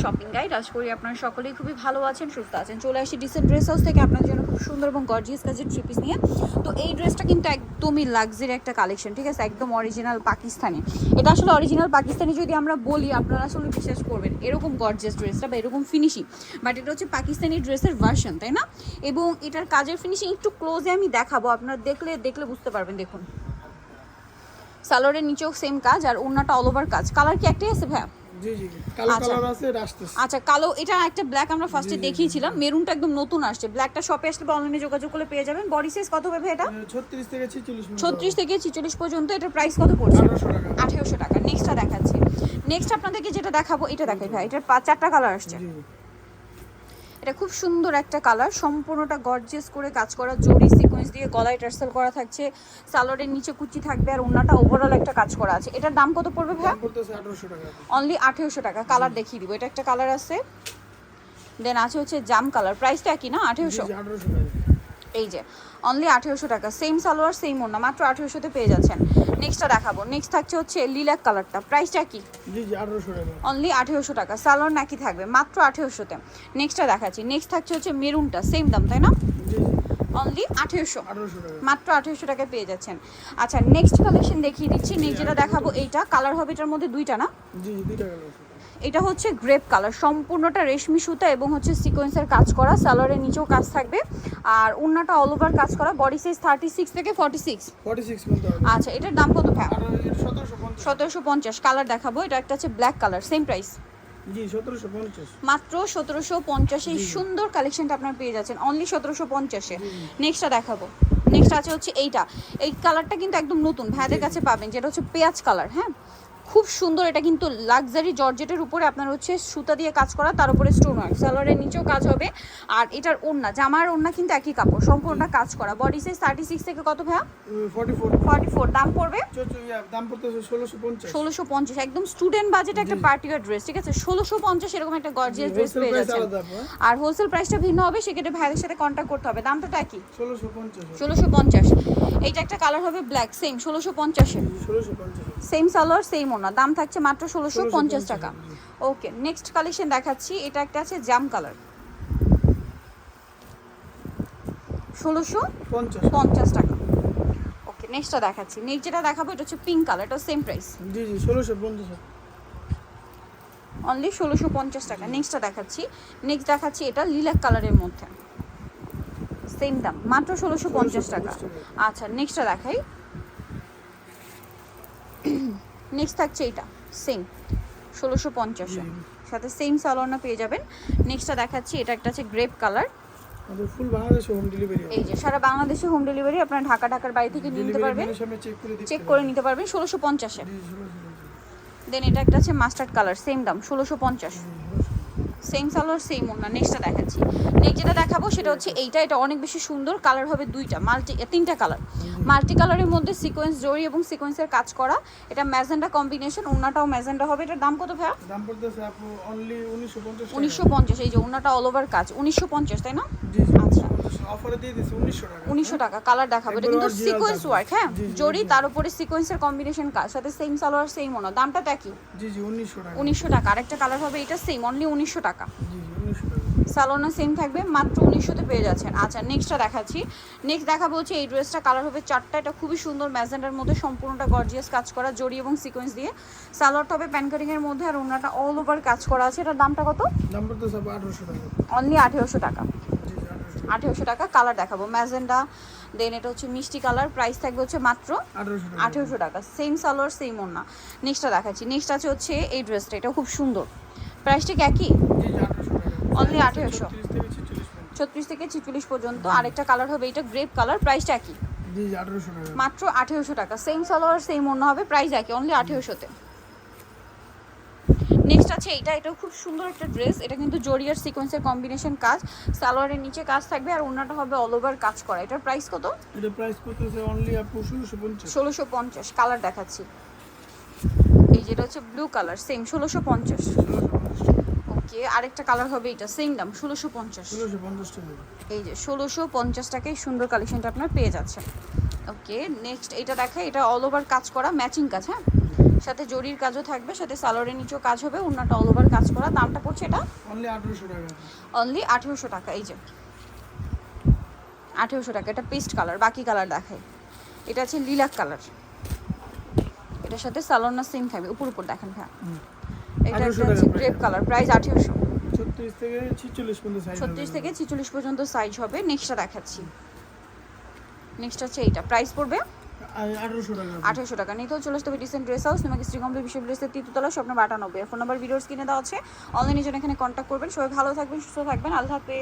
Shopping guide. আশা করি আপনারা সকলেই খুবই ভালো আছেন, সুস্থ আছেন। চলে আসি ডিসেন্ট ড্রেস হাউস থেকে আপনার জন্য খুব সুন্দর এবং গর্জিয়াস কাজের থ্রি পিস নিয়ে। তো এই ড্রেসটা কিন্তু একদমই লাক্সারি একটা কালেকশন, ঠিক আছে, একদম অরিজিনাল পাকিস্তানি। এটা আসলে অরিজিনাল পাকিস্তানি যদি আমরা বলি আপনারা আসলে বিশ্বাস করবেন, এরকম গর্জিয়াস ড্রেসটা বা এরকম ফিনিশিং, বাট এটা হচ্ছে পাকিস্তানি ড্রেসের ভার্সন, তাই না? এবং এটার কাজের ফিনিশিং একটু ক্লোজে আমি দেখাবো, আপনারা দেখলে বুঝতে পারবেন। দেখুন, সালোয়ারের নিচেও সেম কাজ আর ওড়নাটা অল ওভার কাজ। কালার কি একটাই আছে ভাইয়া? জি জি, কালো কালার আছে, এটা আসতেছে। আচ্ছা, কালো, এটা একটা ব্ল্যাক আমরা ফার্স্টে দেখিয়েছিলাম, মেরুনটা একদম নতুন আসছে। ব্ল্যাকটা শপে আসলে বা অনলাইনে যোগাযোগ করলে পেয়ে যাবেন। বডি সাইজ কত হবে এটা? 36 থেকে 46। 36 থেকে 46 পর্যন্ত। এটার প্রাইস কত পড়ছে? 1800 টাকা। 1800 টাকা। নেক্সটটা দেখাচ্ছি। নেক্সট আপনাদেরকে যেটা দেখাবো এটা দেখাই ভাই। এটার 4টা কালার আসছে। জি, এটা খুব সুন্দর একটা কালার, সম্পূর্ণটা গর্জিয়াস করে কাজ করা, জরি সিকোয়েন্স দিয়ে গলায় টার্সেল করা থাকছে, সালোয়ারের নিচে কুচি থাকবে আর ওড়নাটা ওভারঅল একটা কাজ করা আছে। এটার দাম কত পড়বে ভাই? দাম পড়তেছে 1800 টাকা। অনলি 1800 টাকা। কালার দেখিয়ে দিব। এটা একটা কালার আছে, দেন আছে হচ্ছে জাম কালার। প্রাইসটা কি না? 1800। জি, 1800 টাকা। এই যে অনলি 1800 টাকা। সেম সালোয়ার সেম ওড়না, মাত্র 1800-তে পেয়ে যাচ্ছেন। নেক্সটটা দেখাবো। নেক্সট থাকছে হচ্ছে লিলাক কালারটা। প্রাইসটা কি? জি জি, 1800 টাকা। অনলি 1800 টাকা। সালোয়ার নাকি থাকবে মাত্র 1800-তে। নেক্সটটা দেখাচ্ছি। নেক্সট থাকছে হচ্ছে মেরুনটা, সেম দাম তাই না? জি জি, অনলি 1800। 1800 টাকা। মাত্র 1800 টাকায় পেয়ে যাচ্ছেন। আচ্ছা, নেক্সট কালেকশন দেখিয়ে দিচ্ছি। নেক্সট যেটা দেখাবো এইটা কালার হবে, এটার মধ্যে দুইটা না? জি জি, দুইটা কালার আছে। এটা হচ্ছে গ্রেপ কালার, সম্পূর্ণটা রেশমি সুতা এবং হচ্ছে সিকোয়েন্সের কাজ করা, সালোয়ারের নিচেও কাজ থাকবে আর ওড়নাটা অল ওভার কাজ করা। বডি সাইজ 36 থেকে 46। 46 পর্যন্ত হবে। আচ্ছা, এটার দাম কত ভাই? 1750। 1750। কালার দেখাবো। এটা একটা হচ্ছে ব্ল্যাক কালার, সেম প্রাইস। জি, 1750। মাত্র 1750। এই সুন্দর কালেকশনটা আপনারা পেয়ে যাচ্ছেন অনলি 1750-এ। নেক্সটটা দেখাবো। নেক্সট আছে হচ্ছে এইটা। এই কালারটা কিন্তু একদম নতুন, ভাইদের কাছে পাবেন, যেটা হচ্ছে পেঁয়াজ কালার। হ্যাঁ, খুব সুন্দর। এটা কিন্তু লাক্সারি জর্জেটের উপরে আপনার হচ্ছে সুতা দিয়ে কাজ করা, তার উপরে স্টোন ওয়ার্ক, সালোয়ারের নিচেও কাজ হবে। আর এটার ওড়না, জামার ওড়না কিন্তু একই কাপড়, সম্পূর্ণটা কাজ করা। বডি সাইজ 36 থেকে কত ভাইয়া? 44। 44। দাম পড়বে দাম পড়তেছে 1650। 1650। একদম স্টুডেন্ট বাজেটে একটা পার্টি ওয়্যার ড্রেস, ঠিক আছে? 1650 এরকম একটা গর্জিয়াস ড্রেস পেয়ে যাচ্ছেন। আর হোলসেল প্রাইসটা ভিন্ন হবে, সেক্ষেত্রে ভাইদের সাথে কন্ট্যাক্ট করতে হবে। দামটা কি? 1650। 1650। এইটা একটা কালার হবে ব্ল্যাক, সেম 1650-এ। 1650। সেম সালোয়ার সেম ওড়না, দাম থাকছে মাত্র 1650 টাকা। ওকে, নেক্সট কালেকশন দেখাচ্ছি। এটা একটা আছে জাম কালার, 1650 টাকা। ওকে, নেক্সটটা দেখাচ্ছি। নেক্সট যেটা দেখাবো এটা হচ্ছে পিঙ্ক কালার, এটা সেম প্রাইস। জি জি, 1650। অনলি 1650 টাকা। নেক্সটটা দেখাচ্ছি। নেক্সট দেখাচ্ছি এটা লিলাক কালারের মধ্যে, সেম দাম মাত্র 1650 টাকা। আচ্ছা, নেক্সটটা দেখাই। নেক্সট থাকছে এটা, সেম 1650-এ, সাথে সেম সালোয়ারটা পেয়ে যাবেন। নেক্সটটা দেখাচ্ছি। এটা একটা আছে গ্রেপ কালার। আমাদের ফুল বাংলাদেশে হোম ডেলিভারি। এই যে সারা বাংলাদেশে হোম ডেলিভারি, আপনারা ঢাকার বাড়ি থেকে নিতে পারবেন, চেক করে নিতে পারবেন 1650-এ। দেন এটা একটা আছে মাস্টার্ড কালার, সেম দাম 1650। সেম সালোয়ার সেম ওড়না। নেক্সটটা দেখাচ্ছি। নেক্সট যেটা দেখাবো সেটা হচ্ছে এইটা। এটা অনেক বেশি সুন্দর। কালার হবে দুইটা, তিনটা কালার। মাল্টি কালারের মধ্যে সিকোয়েন্স জরি এবং সিকোয়েন্সের কাজ করা। এটা ম্যাজেন্ডা কম্বিনেশন, ওড়নাটাও ম্যাজেন্ডা হবে। এটার দাম কত ভাইয়া? দাম পড়তেছে আপু অনলি 1950। 1950। এই যে ওড়নাটা অল ওভার কাজ, 1950 তাই না? জি জি, আচ্ছা, অফারে দিয়ে দিয়েছি 1900 টাকা। 1900 টাকা। কালার দেখাবো। এটা কিন্তু সিকোয়েন্স ওয়ার্ক, হ্যাঁ, জরি তার উপরে সিকোয়েন্সের কম্বিনেশন কাজ, সাথে সেম সালোয়ার সেম ওড়না। দামটা কি? জি জি, 1900 টাকা। 1900 টাকা। আরেকটা কালার হবে এটা সেম, অনলি 1900 টাকা। জি জি, 1900 টাকা। সালোনা সেম থাকবে, মাত্র 1900-তে পেয়ে যাচ্ছেন। আচ্ছা, নেক্সটটা দেখাচ্ছি। নেক্সট দেখাবো হচ্ছে এই ড্রেসটা। কালার হবে 4টা। এটা খুবই সুন্দর, ম্যাজেন্ডার মধ্যে, সম্পূর্ণটা গর্জিয়াস কাজ করা, জরি এবং সিকোয়েন্স দিয়ে। সালোয়ারটা হবে প্যান কাটিংয়ের মধ্যে আর ওড়নাটা অল ওভার কাজ করা আছে। এটার দামটা কত? দাম পড়তেছে 1800 টাকা। অনলি 1800 টাকা। জি জি, 1800 টাকা। কালার দেখাবো ম্যাজেন্ডা, দেন এটা হচ্ছে মিষ্টি কালার। প্রাইস থাকবে হচ্ছে মাত্র 1800 টাকা। সেম সালোয়ার সেম ওড়না। নেক্সটটা দেখাচ্ছি। নেক্সট আছে হচ্ছে এই ড্রেসটা। এটা খুব সুন্দর। প্রাইসটা কি একই? জি জি, 1800 টাকা। অনলি 1800। 36 36 থেকে 46 পর্যন্ত। থেকে 46 পর্যন্ত। আরেকটা কালার হবে এটা গ্রেপ কালার। প্রাইসটা একই, জি জি, 1800 টাকা। মাত্র 1800 টাকা। সেম সালোয়ার সেম ওড়না হবে, প্রাইস একই, অনলি 1800-তে। নেক্সট আছে এইটা। এটাও খুব সুন্দর একটা ড্রেস। এটা কিন্তু জরি আর সিকোয়েন্সের কম্বিনেশন কাজ, সালোয়ারের নিচে কাজ থাকবে আর ওড়নাটা হবে অল ওভার কাজ করা। এটার প্রাইস কত? এটা প্রাইস পড়তেছে অনলি আপু 1650। 1650। কালার দেখাচ্ছি। এই যেটা হচ্ছে ব্লু কালার, সেম 1650। ওকে, আরেকটা কালার হবে এটা, সেম দাম 1650। 1650 টাকা। এই যে 1650 টাকায় সুন্দর কালেকশনটা আপনার পেয়ে যাচ্ছেন। ওকে, নেক্সট এটা দেখা। এটা অল ওভার কাজ করা, ম্যাচিং কাজ। হ্যাঁ, সাথে জরির কাজও থাকবে, সাথে সালোয়ারের নিচেও কাজ হবে, ওড়নাটা অল ওভার কাজ করা। দামটা পড়ছে এটা অনলি 1800 টাকা। অনলি 1800 টাকা। এই যে 1800 টাকা। এটা পেস্ট কালার, বাকি কালার দেখাই। এটা আছে লিলাক কালার, এটার সাথে সালোয়ার না সেম থাকবে, উপর উপর দেখেন ভাই। এটা 1800 একটা টাকা আছে price। Grape colour, price 1800। 36 থেকে 46 পর্যন্ত সাইজ 36 থেকে 46 পর্যন্ত সাইজ হবে। নেক্সটটা দেখাচ্ছি। নেক্সট আছে এইটা, প্রাইস পড়বে 1800 টাকা। 1800 টাকা। নিতেও চলে আসতে হবে ডিসেন্ট ড্রেস হাউস, তোমাকে শ্রীকম্পল বিশ্ববিদ্যালয়ের তৃতীয়তলা, স্বপ্ন 92। ফোন নাম্বার ভিডিওস কিনে দেওয়া আছে, অনলাইনে জন্য এখানে কন্ট্যাক্ট করবেন। সবাই ভালো থাকবেন, সুস্থ থাকবেন, আল্লাহ হাফেজ।